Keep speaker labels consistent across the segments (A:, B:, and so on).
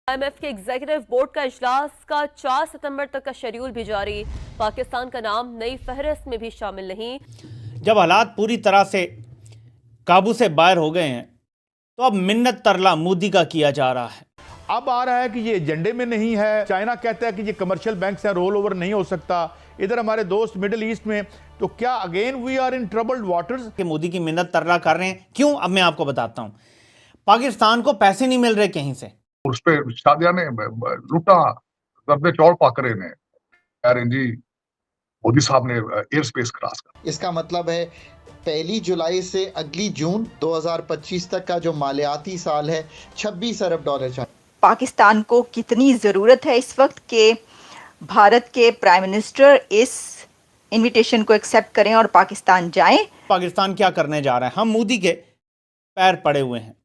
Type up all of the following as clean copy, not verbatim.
A: IMF के executive board का इजलास का 4 सितंबर तक का शेड्यूल भी जारी। पाकिस्तान का नाम नई फहरिस्त में भी शामिल नहीं।
B: जब हालात पूरी तरह से काबू से बाहर हो गए हैं तो अब मिन्नत तरला मोदी का किया जा रहा है।
C: अब आ रहा है कि ये एजेंडे में नहीं है। चाइना कहता है कि ये कमर्शियल बैंक से रोल ओवर नहीं हो सकता। इधर हमारे दोस्त मिडिल ईस्ट में, तो क्या again we are in troubled waters.
B: कि मोदी की मिन्नत तरला कर रहे हैं क्यों, अब मैं आपको बताता हूं। पाकिस्तान को पैसे नहीं मिल रहे कहीं से।
D: उस पर शादिया ने लुटा दर्दे चौड़ पाकरे ने जी मोदी साहब ने एयर स्पेस क्रॉस कर।
E: इसका मतलब है 1 जुलाई से अगली जून 2025 तक का जो मालियाती साल है 26 अरब डॉलर चाहिए।
F: पाकिस्तान को कितनी ज़रूरत है इस वक्त के भारत के प्राइम मिनिस्टर इस इनविटेशन को एक्सेप्ट करें और पाकिस्तान जाएं।
B: पाकिस्तान क्या करने जा रहा है, हम मोदी के पैर पड़े हुए हैं।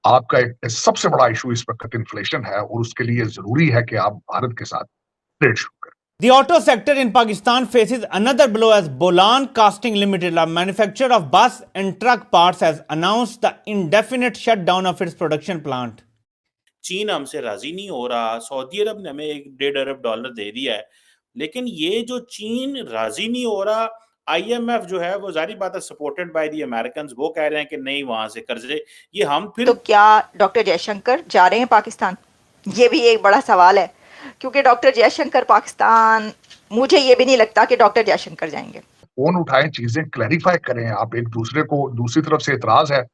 D: आपका एक सबसे बड़ा इशू इस वक्त इन्फ्लेशन है और उसके लिए जरूरी है कि आप भारत के साथ ट्रेड शुरू करें।
B: The auto sector in Pakistan faces another blow as Bolan Casting Limited, a manufacturer of bus and truck parts, has announced the indefinite shutdown of its production plant.
G: चीन हमसे राजी नहीं हो रहा। सऊदी अरब ने हमें 1.5 अरब डॉलर दे दिया है, लेकिन ये जो चीन राजी नहीं हो रहा, IMF जो है वो जारी बात है सपोर्टेड बाय द अमेरिकन, वो कह रहे हैं कि नहीं वहां से कर्जे ये हम फिर।
F: तो क्या डॉक्टर जयशंकर जा रहे हैं पाकिस्तान? ये भी एक बड़ा सवाल है, क्योंकि डॉक्टर जयशंकर पाकिस्तान, मुझे ये भी नहीं लगता कि डॉक्टर जयशंकर जाएंगे।
D: फोन उठाएं, चीजें क्लैरिफाई करें। आप एक दूसरे को, दूसरी तरफ से एतराज है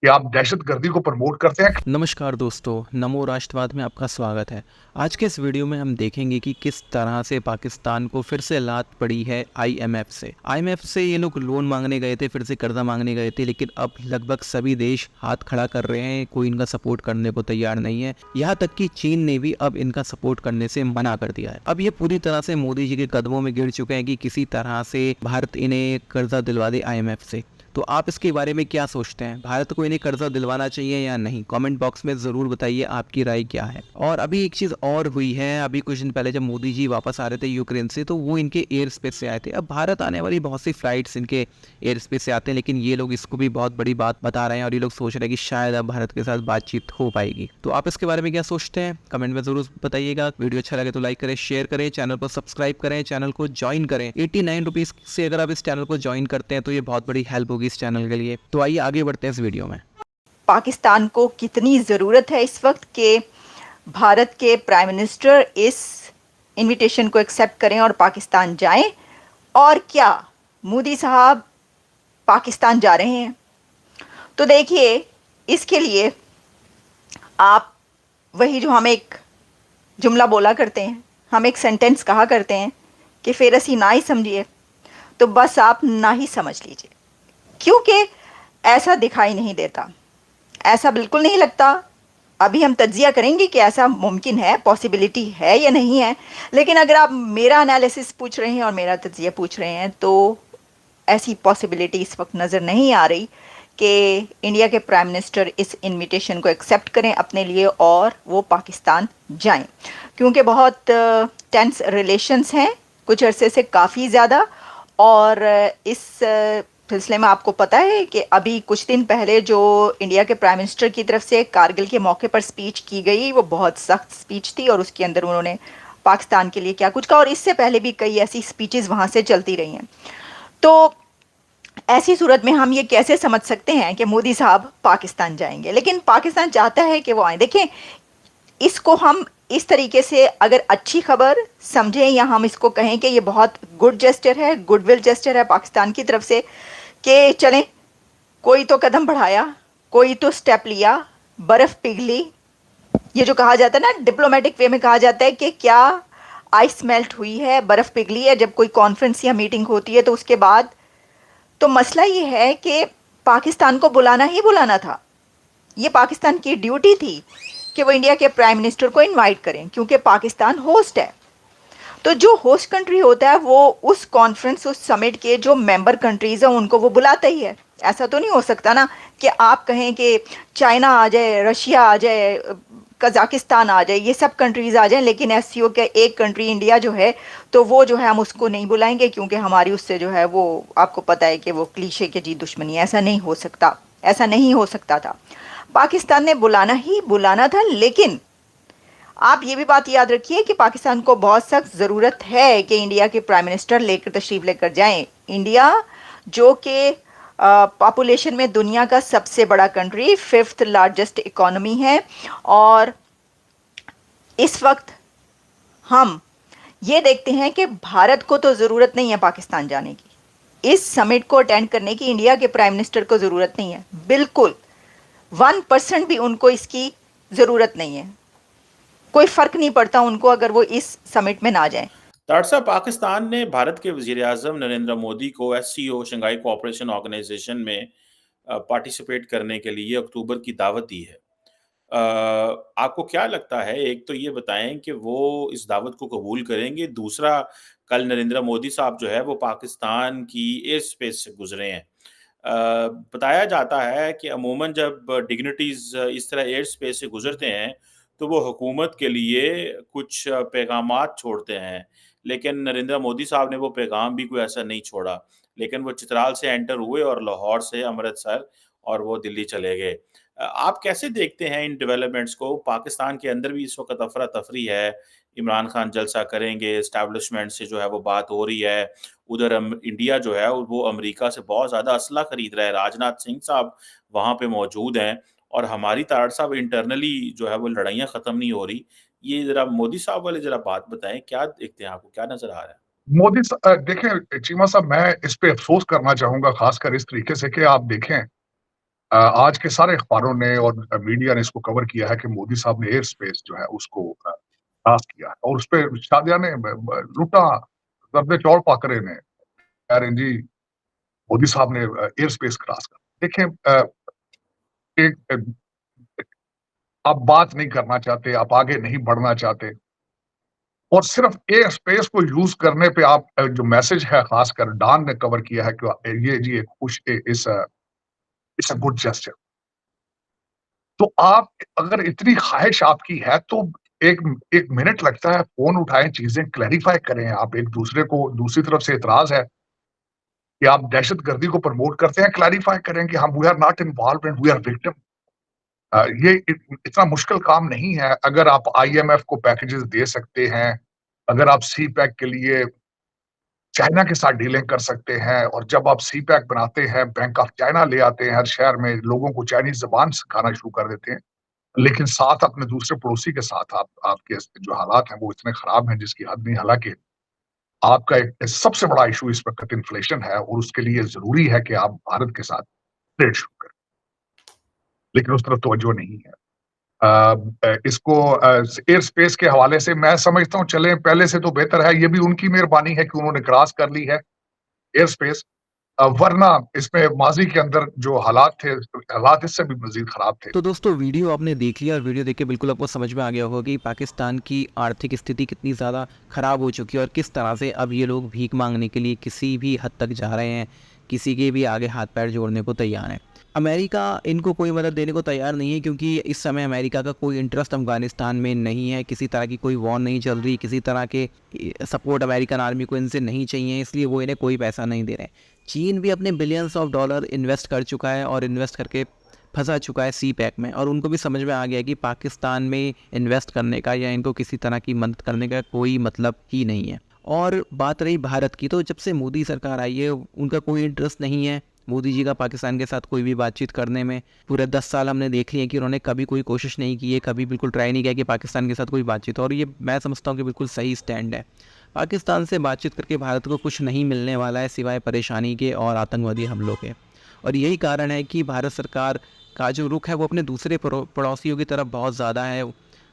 D: कि आप दहशतगर्दी को प्रमोट करते हैं।
H: नमस्कार दोस्तों, नमो राष्ट्रवाद में आपका स्वागत है। आज के इस वीडियो में हम देखेंगे कि किस तरह से पाकिस्तान को फिर से लात पड़ी है IMF से। IMF से ये लोग लोन मांगने गए थे, फिर से कर्जा मांगने गए थे, लेकिन अब लगभग सभी देश हाथ खड़ा कर रहे हैं, कोई इनका सपोर्ट करने को तैयार नहीं है। यहाँ तक कि चीन ने भी अब इनका सपोर्ट करने से मना कर दिया है। अब ये पूरी तरह से मोदी जी के कदमों में गिर चुके हैं कि किसी तरह से भारत इन्हें कर्जा दिलवा दे IMF से। तो आप इसके बारे में क्या सोचते हैं? भारत को इन्हें कर्जा दिलवाना चाहिए या नहीं? कमेंट बॉक्स में ज़रूर बताइए आपकी राय क्या है। और अभी एक चीज़ और हुई है, अभी कुछ दिन पहले जब मोदी जी वापस आ रहे थे यूक्रेन से, तो वो इनके एयर स्पेस से आए थे। अब भारत आने वाली बहुत सी फ्लाइट्स इनके एयर स्पेस से आते हैं, लेकिन ये लोग इसको भी बहुत बड़ी बात बता रहे हैं और ये लोग सोच रहे हैं कि शायद अब भारत के साथ बातचीत हो पाएगी। तो आप इसके बारे में क्या सोचते हैं? कमेंट में ज़रूर बताइएगा। वीडियो अच्छा लगे तो लाइक करें, शेयर करें, चैनल को सब्सक्राइब करें, चैनल को ज्वाइन करें। 89 रुपीज़ से अगर आप इस चैनल को ज्वाइन करते हैं तो ये बहुत बड़ी हेल्प होगी इस चैनल के लिए। तो आइए आगे बढ़ते हैं इस वीडियो में।
F: पाकिस्तान को कितनी ज़रूरत है इस वक्त के भारत के प्राइम मिनिस्टर इस इनविटेशन को एक्सेप्ट करें और पाकिस्तान जाएं, और क्या मोदी साहब पाकिस्तान जा रहे हैं? तो देखिए, इसके लिए आप वही जो हम एक जुमला बोला करते हैं, हम एक सेंटेंस कहा करते हैं कि फिर असी ना ही समझिए, तो बस आप ना ही समझ लीजिए, क्योंकि ऐसा दिखाई नहीं देता, ऐसा बिल्कुल नहीं लगता। अभी हम तज्जिया करेंगे कि ऐसा मुमकिन है, पॉसिबिलिटी है या नहीं है। लेकिन अगर आप मेरा एनालिसिस पूछ रहे हैं और मेरा तज्जिया पूछ रहे हैं, तो ऐसी पॉसिबिलिटी इस वक्त नज़र नहीं आ रही कि इंडिया के प्राइम मिनिस्टर इस इनविटेशन को एक्सेप्ट करें अपने लिए और वो पाकिस्तान जाएं, क्योंकि बहुत टेंस रिलेशंस हैं कुछ अरसे से, काफ़ी ज़्यादा। और इस सिलसिले में आपको पता है कि अभी कुछ दिन पहले जो इंडिया के प्राइम मिनिस्टर की तरफ से कारगिल के मौके पर स्पीच की गई, वो बहुत सख्त स्पीच थी और उसके अंदर उन्होंने पाकिस्तान के लिए क्या कुछ कहा, और इससे पहले भी कई ऐसी स्पीचेस वहाँ से चलती रही हैं। तो ऐसी सूरत में हम ये कैसे समझ सकते हैं कि मोदी साहब पाकिस्तान जाएंगे? लेकिन पाकिस्तान चाहता है कि वो आए। देखें, इसको हम इस तरीके से अगर अच्छी खबर समझें, या हम इसको कहें कि ये बहुत गुड जेस्चर है, गुडविल जेस्चर है पाकिस्तान की तरफ से, कि चलें कोई तो कदम बढ़ाया, कोई तो स्टेप लिया, बर्फ़ पिघली। ये जो कहा जाता है ना, डिप्लोमेटिक वे में कहा जाता है कि क्या आइस मेल्ट हुई है, बर्फ़ पिघली है। जब कोई कॉन्फ्रेंस या मीटिंग होती है तो उसके बाद तो मसला ये है कि पाकिस्तान को बुलाना ही बुलाना था। ये पाकिस्तान की ड्यूटी थी कि वो इंडिया के प्राइम मिनिस्टर को इनवाइट करें, क्योंकि पाकिस्तान होस्ट है। तो जो होस्ट कंट्री होता है वो उस कॉन्फ्रेंस, उस समिट के जो मेंबर कंट्रीज़ हैं उनको वो बुलाता ही है। ऐसा तो नहीं हो सकता ना कि आप कहें कि चाइना आ जाए, रशिया आ जाए, कज़ाकिस्तान आ जाए, ये सब कंट्रीज़ आ जाएं, लेकिन SCO के एक कंट्री इंडिया जो है, तो वो जो है हम उसको नहीं बुलाएंगे, क्योंकि हमारी उससे जो है वो आपको पता है कि वो क्लीशे के जी दुश्मनी है। ऐसा नहीं हो सकता, ऐसा नहीं हो सकता था। पाकिस्तान ने बुलाना ही बुलाना था, लेकिन आप ये भी बात याद रखिए कि पाकिस्तान को बहुत सख्त ज़रूरत है कि इंडिया के प्राइम मिनिस्टर तशरीफ लेकर जाएं। इंडिया जो कि पॉपुलेशन में दुनिया का सबसे बड़ा कंट्री, 5th लार्जेस्ट इकोनॉमी है, और इस वक्त हम ये देखते हैं कि भारत को तो ज़रूरत नहीं है पाकिस्तान जाने की, इस समिट को अटेंड करने की इंडिया के प्राइम मिनिस्टर को ज़रूरत नहीं है, बिल्कुल 1% भी उनको इसकी ज़रूरत नहीं है। कोई फ़र्क नहीं पड़ता उनको अगर वो इस समिट में ना जाएं।
G: साहब, पाकिस्तान ने भारत के वज़ीर-ए-आज़म नरेंद्र मोदी को एससीओ शंघाई कोऑपरेशन ऑर्गेनाइजेशन में पार्टिसिपेट करने के लिए अक्टूबर की दावत दी है। आपको क्या लगता है, एक तो ये बताएं कि वो इस दावत को कबूल करेंगे, दूसरा कल नरेंद्र मोदी साहब जो है वो पाकिस्तान की एयर स्पेस से गुजरे हैं। बताया जाता है कि अमूमन जब डिग्निटीज इस तरह एयर स्पेस से गुजरते हैं तो वो हुकूमत के लिए कुछ पैगामात छोड़ते हैं, लेकिन नरेंद्र मोदी साहब ने वो पैगाम भी कोई ऐसा नहीं छोड़ा, लेकिन वो चित्राल से एंटर हुए और लाहौर से अमृतसर और वो दिल्ली चले गए। आप कैसे देखते हैं इन डेवलपमेंट्स को? पाकिस्तान के अंदर भी इस वक़्त अफरा-तफरी है, इमरान खान जलसा करेंगे, एस्टैब्लिशमेंट से जो है वो बात हो रही है, उधर इंडिया जो है वो अमेरिका से बहुत ज़्यादा असला खरीद रहा है, राजनाथ सिंह साहब वहाँ पे मौजूद हैं और हमारी तारड़ साहब इंटरनली जो है वो लड़ाइयाँ ख़त्म नहीं हो रही। ये ज़रा मोदी साहब वाले ज़रा बात बताएँ, क्या देखते हैं, आपको क्या नज़र आ रहा है?
D: देखिए चीमा साहब, मैं इस पे अफ़सोस करना चाहूँगा ख़ासकर इस तरीके से कि आप देखें आज के सारे अखबारों ने और मीडिया ने इसको कवर किया है कि मोदी साहब ने एयर स्पेस जो है उसको क्रॉस किया है और उसपे शादिया ने लूटा, ज़र्दे चौड़ पाकरे ने यार जी मोदी साहब ने एयर स्पेस क्रॉस कर। देखें एक आप बात नहीं करना चाहते, आप आगे नहीं बढ़ना चाहते और सिर्फ एयर स्पेस को यूज करने पे आप जो मैसेज है खासकर डॉन ने कवर किया है कि ये जी एक खुश इस अ गुड जेस्चर। तो आप अगर इतनी ख्वाहिश आपकी है तो एक एक मिनट लगता है, फोन उठाएं, चीजें क्लैरिफाई करें। आप एक दूसरे को, दूसरी तरफ से इतराज है कि आप दहशतगर्दी को प्रमोट करते हैं, क्लैरिफाई करें कि हम we are not involve and we are victim. ये इतना मुश्किल काम नहीं है। अगर आप आईएमएफ को पैकेजेस दे सकते हैं, अगर आप सी पैक के लिए चाइना के साथ डीलिंग कर सकते हैं और जब आप सी पैक बनाते हैं, बैंक ऑफ चाइना ले आते हैं हर शहर में, लोगों को चाइनीज जबान सिखाना शुरू कर देते हैं, लेकिन साथ अपने दूसरे पड़ोसी के साथ आपके जो हालात हैं वो इतने खराब हैं जिसकी हद नहीं। हालांकि आपका एक सबसे बड़ा इशू इस वक्त इन्फ्लेशन है और उसके लिए जरूरी है कि आप भारत के साथ ट्रेड शुरू करें, लेकिन उस तरफ तवज्जो नहीं है। इसको एयर स्पेस के हवाले से मैं समझता हूँ चले पहले से तो बेहतर है। ये भी उनकी मेहरबानी है कि उन्होंने क्रॉस कर ली है एयर स्पेस, वरना इसमें माजी के अंदर जो हालात थे, हालात इससे भी मजीद खराब थे।
H: तो दोस्तों वीडियो आपने देख लिया और वीडियो देख के बिल्कुल आपको समझ में आ गया होगा कि पाकिस्तान की आर्थिक स्थिति कितनी ज़्यादा ख़राब हो चुकी है और किस तरह से अब ये लोग भीख मांगने के लिए किसी भी हद तक जा रहे हैं, किसी के भी आगे हाथ पैर जोड़ने को तैयार हैं। अमेरिका इनको कोई मदद देने को तैयार नहीं है क्योंकि इस समय अमेरिका का कोई इंटरेस्ट अफगानिस्तान में नहीं है, किसी तरह की कोई वॉर नहीं चल रही, किसी तरह के सपोर्ट अमेरिकन आर्मी को इनसे नहीं चाहिए, इसलिए वो इन्हें कोई पैसा नहीं दे रहे हैं। चीन भी अपने बिलियंस ऑफ डॉलर इन्वेस्ट कर चुका है और इन्वेस्ट करके फंसा चुका है सी पैक में, और उनको भी समझ में आ गया कि पाकिस्तान में इन्वेस्ट करने का या इनको किसी तरह की मदद करने का कोई मतलब ही नहीं है। और बात रही भारत की, तो जब से मोदी सरकार आई है उनका कोई इंटरेस्ट नहीं है मोदी जी का पाकिस्तान के साथ कोई भी बातचीत करने में। पूरे 10 साल हमने देख लिया कि उन्होंने कभी कोई कोशिश नहीं की है, कभी बिल्कुल ट्राई नहीं किया कि पाकिस्तान के साथ कोई बातचीत, और ये मैं समझता हूँ कि बिल्कुल सही स्टैंड है। पाकिस्तान से बातचीत करके भारत को कुछ नहीं मिलने वाला है सिवाय परेशानी के और आतंकवादी हमलों के, और यही कारण है कि भारत सरकार का जो रुख है वो अपने दूसरे पड़ोसियों की तरफ बहुत ज़्यादा है,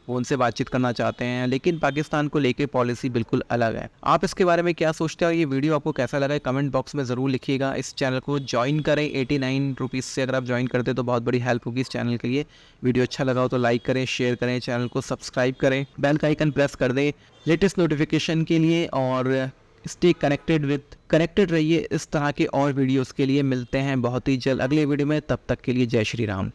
H: वो उनसे बातचीत करना चाहते हैं, लेकिन पाकिस्तान को लेके पॉलिसी बिल्कुल अलग है। आप इसके बारे में क्या सोचते हैं और ये वीडियो आपको कैसा लगा कमेंट बॉक्स में ज़रूर लिखिएगा। इस चैनल को ज्वाइन करें, 89 रुपीज़ से अगर आप ज्वाइन करते तो बहुत बड़ी हेल्प होगी इस चैनल के लिए। वीडियो अच्छा लगा हो तो लाइक करें, शेयर करें, चैनल को सब्सक्राइब करें, बेल का आइकन प्रेस कर दें लेटेस्ट नोटिफिकेशन के लिए, और स्टे कनेक्टेड रहिए इस तरह के और वीडियोज़ के लिए। मिलते हैं बहुत ही जल्द अगले वीडियो में, तब तक के लिए जय श्री राम।